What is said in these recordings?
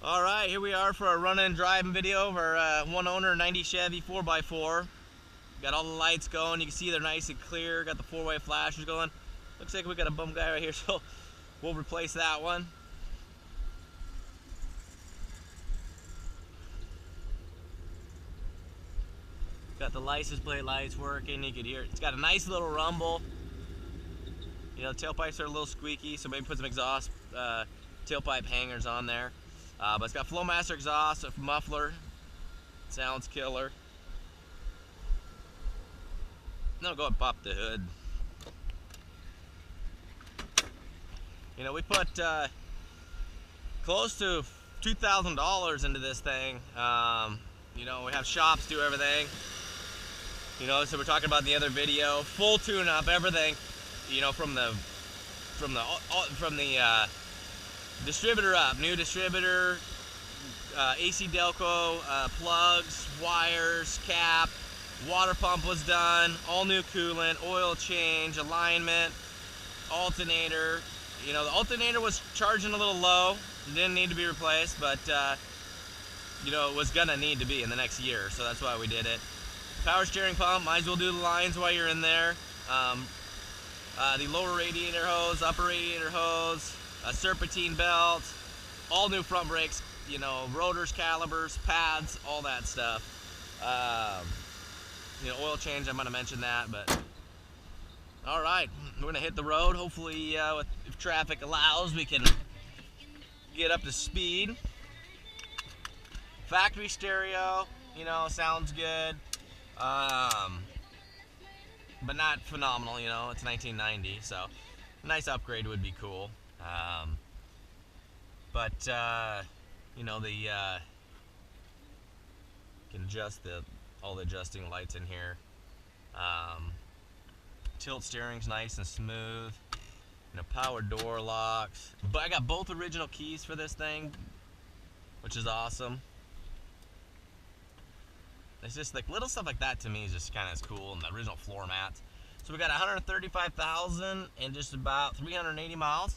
Alright, here we are for a running and driving video of our one owner 90 Chevy 4x4. Got all the lights going, you can see they're nice and clear, got the four-way flashers going. Looks like we got a bum guy right here, so we'll replace that one. Got the license plate lights working, you can hear it. It's got a nice little rumble. You know, tailpipes are a little squeaky, so maybe put some exhaust tailpipe hangers on there. But it's got Flowmaster exhaust, a muffler, sounds killer. Now go and pop the hood. You know, we put close to $2,000 into this thing. You know, we have shops do everything. You know, so we're talking about in the other video, full tune-up, everything. You know, from the distributor up, new distributor, AC Delco, plugs, wires, cap, water pump was done, all new coolant, oil change, alignment, alternator. You know, the alternator was charging a little low, didn't need to be replaced, but you know, it was gonna need to be in the next year, so that's why we did it. Power steering pump, might as well do the lines while you're in there. The lower radiator hose, upper radiator hose, a serpentine belt, all new front brakes, you know, rotors, calipers, pads, all that stuff. You know, oil change, I'm gonna mention that, but all right, we're gonna hit the road. Hopefully, if traffic allows, we can get up to speed. Factory stereo, you know, sounds good, but not phenomenal. You know, it's 1990, so a nice upgrade would be cool. You know, can adjust all the adjusting lights in here. Tilt steering's nice and smooth. You know, power door locks. But I got both original keys for this thing, which is awesome. It's just like little stuff like that to me is just kind of cool, and the original floor mats. So we got 135,000 and just about 380 miles.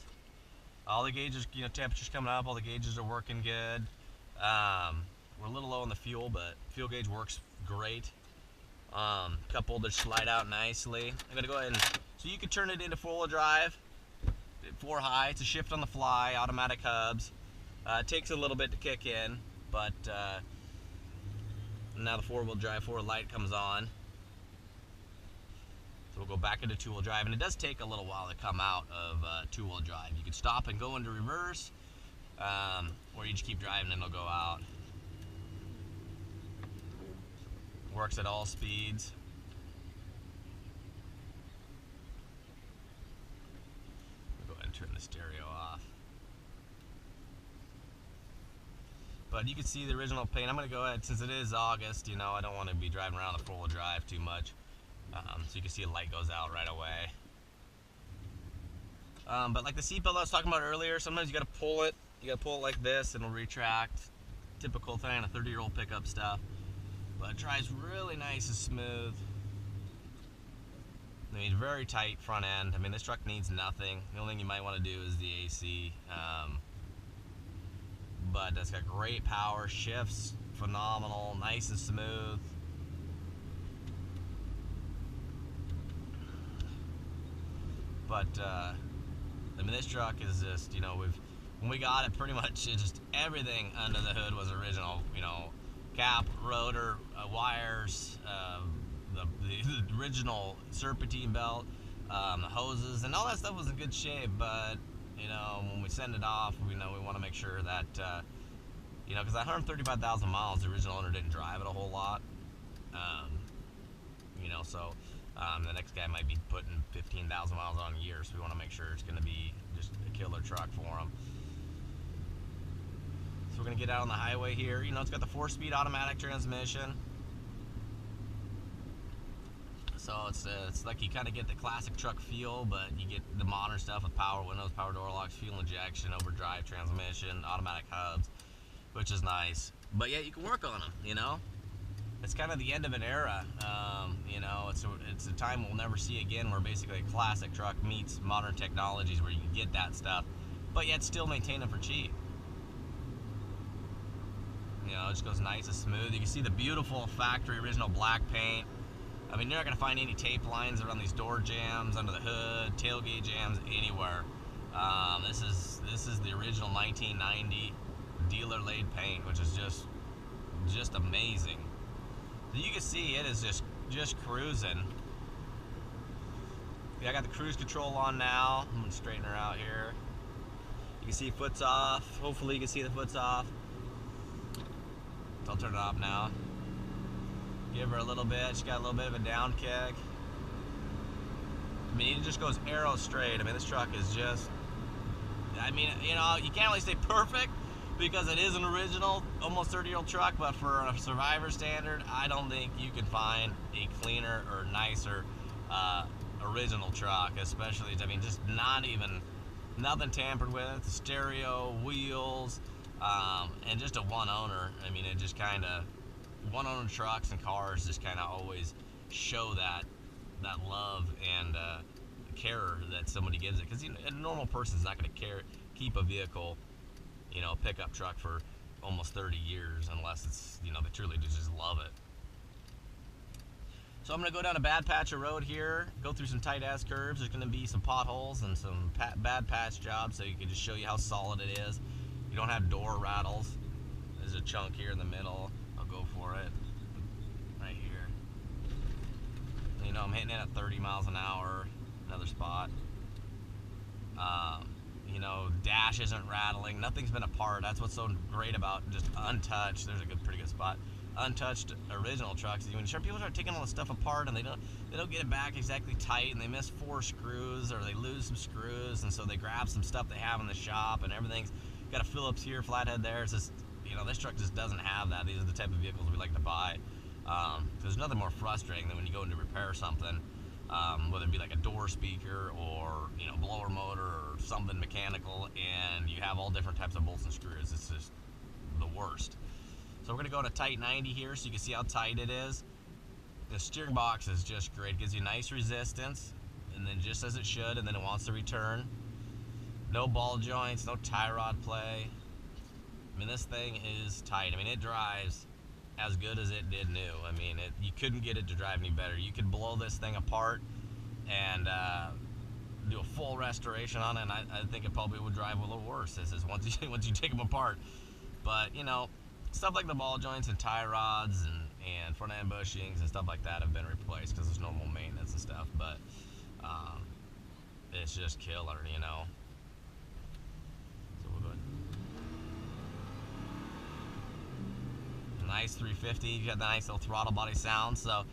All the gauges, you know, temperature's coming up, all the gauges are working good. We're a little low on the fuel, but fuel gauge works great. Cup holders slide out nicely. I'm gonna go ahead and, so you can turn it into four-wheel drive, 4 high, it's a shift on the fly, automatic hubs. It takes a little bit to kick in, but now the four-wheel drive, forward light comes on. So we'll go back into two-wheel drive, and it does take a little while to come out of two-wheel drive. You can stop and go into reverse, or you just keep driving and it'll go out. Works at all speeds. We'll go ahead and turn the stereo off. But you can see the original paint. I'm going to go ahead, since it is August, you know, I don't want to be driving around the four-wheel drive too much. So you can see a light goes out right away. But like the seatbelt I was talking about earlier, sometimes you got to pull it. You got to pull it like this and it'll retract. Typical thing, a 30-year-old pickup stuff. But it drives really nice and smooth. I mean, very tight front end. I mean, this truck needs nothing. The only thing you might want to do is the AC. But it's got great power, shifts phenomenal, nice and smooth. But I mean, this truck is just, you know, when we got it, pretty much just everything under the hood was original. You know, cap, rotor, wires, the original serpentine belt, the hoses, and all that stuff was in good shape. But you know, when we send it off, we want to make sure that you know, because 135,000 miles, the original owner didn't drive it a whole lot. You know, so the next guy might be putting 15,000 miles on a year, so we want to make sure it's going to be just a killer truck for him. So we're going to get out on the highway here. You know, it's got the 4-speed automatic transmission. So it's like you kind of get the classic truck feel, but you get the modern stuff with power windows, power door locks, fuel injection, overdrive transmission, automatic hubs, which is nice. But yeah, you can work on them, you know. It's kind of the end of an era. You know, it's a time we'll never see again, where basically a classic truck meets modern technologies where you can get that stuff, but yet still maintain them for cheap. You know, it just goes nice and smooth. You can see the beautiful factory original black paint. I mean, you're not gonna find any tape lines around these door jambs, under the hood, tailgate jams, anywhere. This is the original 1990 dealer laid paint, which is just amazing. So you can see it is just cruising. Yeah, I got the cruise control on now. I'm gonna straighten her out here. You can see foot's off. Hopefully you can see the foot's off. So I'll turn it off now. Give her a little bit. She's got a little bit of a down kick. I mean, it just goes arrow straight. I mean, this truck is just, I mean, you know, you can't really say perfect because it is an original, almost 30-year-old truck, but for a Survivor standard, I don't think you can find a cleaner or nicer original truck, especially, I mean, just nothing tampered with, stereo, wheels, and just a one owner. I mean, it just kind of, one owner trucks and cars just kind of always show that love and care that somebody gives it, because, you know, a normal person's not going to keep a vehicle, you know, a pickup truck for almost 30 years unless it's, you know, they truly just love it. So I'm going to go down a bad patch of road here, go through some tight ass curves. There's going to be some potholes and some bad patch jobs, so you can just show you how solid it is. You don't have door rattles. There's a chunk here in the middle. I'll go for it right here. You know, I'm hitting it at 30 miles an hour. Another spot. You know, dash isn't rattling. Nothing's been apart. That's what's so great about just untouched. There's a pretty good spot. Untouched original trucks. When people start taking all the stuff apart and they don't get it back exactly tight, and they miss 4 screws or they lose some screws, and so they grab some stuff they have in the shop, and everything's got a Phillips here, flathead there. It's just, you know, this truck just doesn't have that. These are the type of vehicles we like to buy. There's nothing more frustrating than when you go in to repair something, whether it be like a door speaker or, you know, blower motor or something mechanical, and you have all different types of bolts and screws. It's just the worst. So we're going to go to tight 90 here so you can see how tight it is. The steering box is just great. It gives you nice resistance, and then just as it should, and then it wants to return. No ball joints, no tie rod play. I mean, this thing is tight. I mean, it drives as good as it did new. I mean, you couldn't get it to drive any better. You could blow this thing apart and do a full restoration on it, and I think it probably would drive a little worse. This is once you take them apart. But, you know, stuff like the ball joints and tie rods and front end bushings and stuff like that have been replaced because there's normal maintenance and stuff. But it's just killer, you know. So we'll go ahead. Nice 350. You got the nice little throttle body sound. So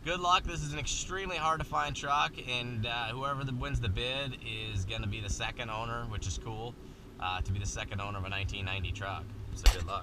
good luck. This is an extremely hard to find truck, and whoever wins the bid is going to be the second owner, which is cool, to be the second owner of a 1990 truck. So good luck.